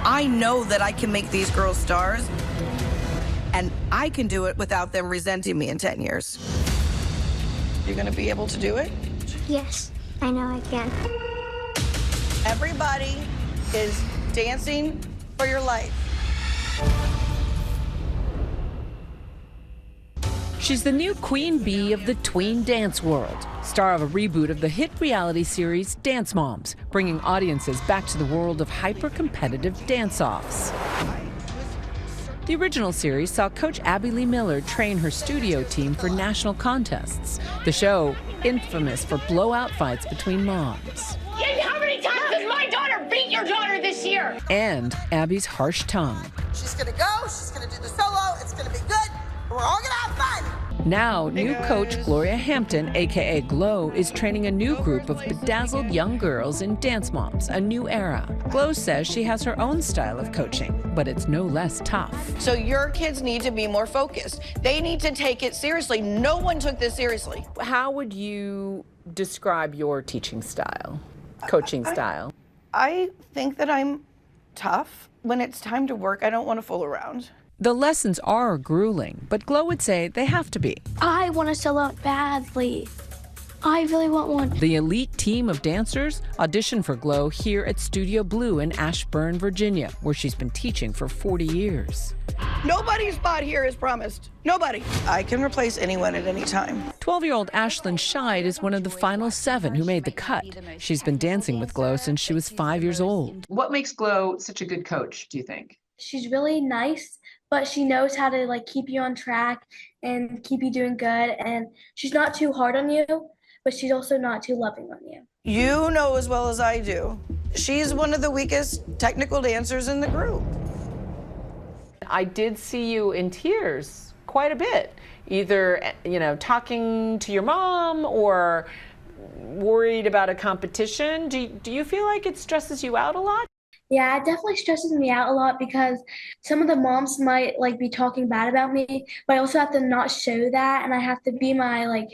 I know that I can make these girls stars, and I can do it without them resenting me in 10 years. You're gonna be able to do it? Yes, I know I can. Everybody is dancing for your life. She's the new queen bee of the tween dance world, star of a reboot of the hit reality series Dance Moms, bringing audiences back to the world of hyper-competitive dance-offs. The original series saw Coach Abby Lee Miller train her studio team for national contests. The show, infamous for blowout fights between moms. How many times does my daughter beat your daughter this year? And Abby's harsh tongue. She's gonna go, she's gonna do the solo, it's gonna be good, and we're all gonna have fun. Now, new coach Glo Hampton, aka Glo, is training a new group of bedazzled young girls in Dance Moms, a new era. Glo says she has her own style of coaching, but it's no less tough. So your kids need to be more focused. They need to take it seriously. No one took this seriously. How would you describe your teaching style, coaching style? I think that I'm tough. When it's time to work, I don't want to fool around. The lessons are grueling, but Glo would say they have to be. I want to sell out badly. I really want one. The elite team of dancers auditioned for Glo here at Studio Blue in Ashburn, Virginia, where she's been teaching for 40 years. Nobody's spot here is promised. Nobody. I can replace anyone at any time. 12-year-old Ashlyn Scheid is one of the final 7 who made the cut. She's been dancing with Glo since she was 5 years old. What makes Glo such a good coach, do you think? She's really nice, but she knows how to keep you on track and keep you doing good. And she's not too hard on you, but she's also not too loving on you. You know as well as I do, she's one of the weakest technical dancers in the group. I did see you in tears quite a bit, either, talking to your mom or worried about a competition. Do you feel like it stresses you out a lot? Yeah, it definitely stresses me out a lot because some of the moms might be talking bad about me, but I also have to not show that, and I have to be my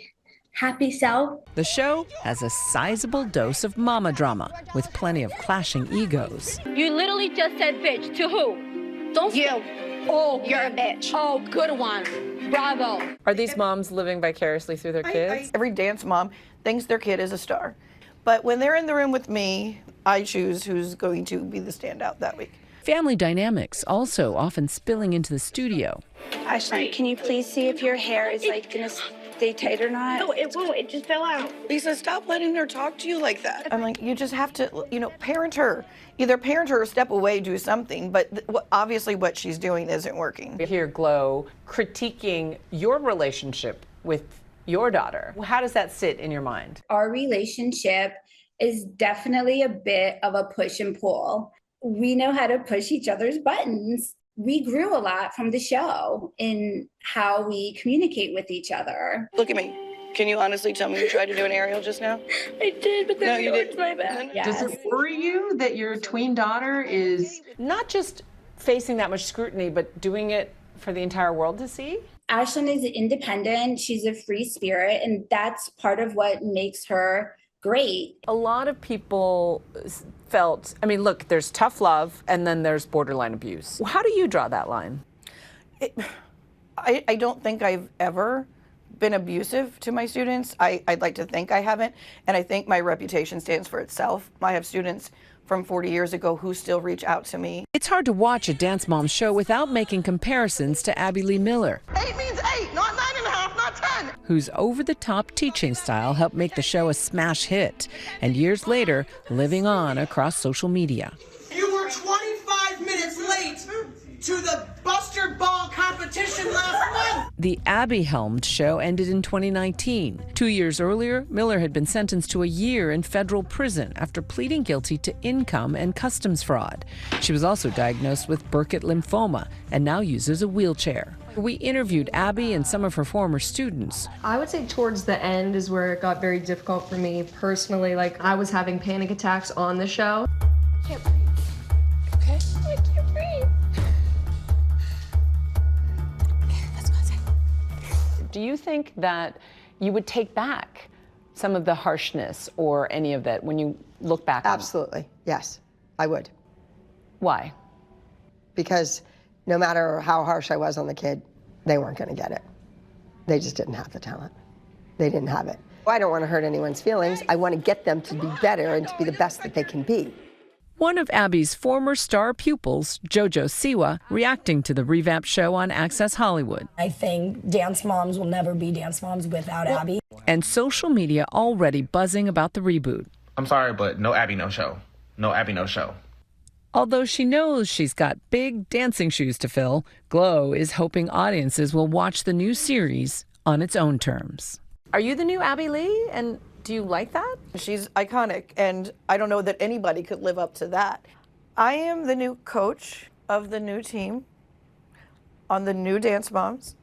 happy self. The show has a sizable dose of mama drama with plenty of clashing egos. You literally just said bitch to who? Don't you. Oh, you're a bitch. Oh, good one. Bravo. Are these moms living vicariously through their kids? Every dance mom thinks their kid is a star. But when they're in the room with me, I choose who's going to be the standout that week. Family dynamics also often spilling into the studio. Ashley, can you please see if your hair is gonna stay tight or not? No, it won't. It just fell out. Lisa, stop letting her talk to you like that. I'm like, you just have to, parent her. Either parent her or step away, do something. But obviously what she's doing isn't working. We hear Glo critiquing your relationship with your daughter. How does that sit in your mind? Our relationship is definitely a bit of a push and pull. We know how to push each other's buttons. We grew a lot from the show in how we communicate with each other. Look at me. Can you honestly tell me you tried to do an aerial just now? I did, but then you hurts my back. Does it worry you that your tween daughter is Not just facing that much scrutiny, but doing it for the entire world to see? Ashlyn is independent. She's a free spirit, and that's part of what makes her great. A lot of people felt, look, there's tough love and then there's borderline abuse. How do you draw that line? I don't think I've ever been abusive to my students. I'd like to think I haven't, and I think my reputation stands for itself. I have students from 40 years ago who still reach out to me. It's hard to watch a Dance Mom show without making comparisons to Abby Lee Miller. 8 means 8, not 9.5, not 10. Whose over-the-top teaching style helped make the show a smash hit, and years later, living on across social media. You were 25 minutes late to the Buster Ball competition last month. The Abby-helmed show ended in 2019. 2 years earlier, Miller had been sentenced to a year in federal prison after pleading guilty to income and customs fraud. She was also diagnosed with Burkitt lymphoma and now uses a wheelchair. We interviewed Abby and some of her former students. I would say towards the end is where it got very difficult for me personally. I was having panic attacks on the show. I can't breathe. Okay? I can't breathe. Do you think that you would take back some of the harshness or any of that when you look back? Absolutely, yes, I would. Why? because no matter how harsh I was on the kid, they weren't going to get it. They just didn't have the talent. They didn't have it. I don't want to hurt anyone's feelings. I want to get them to be better and to be the best that they can be. One of Abby's former star pupils, JoJo Siwa, reacting to the revamped show on Access Hollywood. I think Dance Moms will never be Dance Moms without Abby. And social media already buzzing about the reboot. I'm sorry, but no Abby, no show. No Abby, no show. Although she knows she's got big dancing shoes to fill, Glo is hoping audiences will watch the new series on its own terms. Are you the new Abby Lee, and do you like that? She's iconic, and I don't know that anybody could live up to that. I am the new coach of the new team on the new Dance Moms,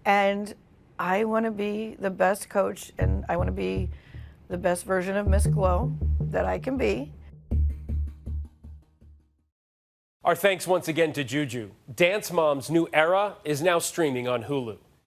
and I want to be the best coach, and I want to be the best version of Miss Glo that I can be. Our thanks once again to Juju. Dance Moms' new era is now streaming on Hulu.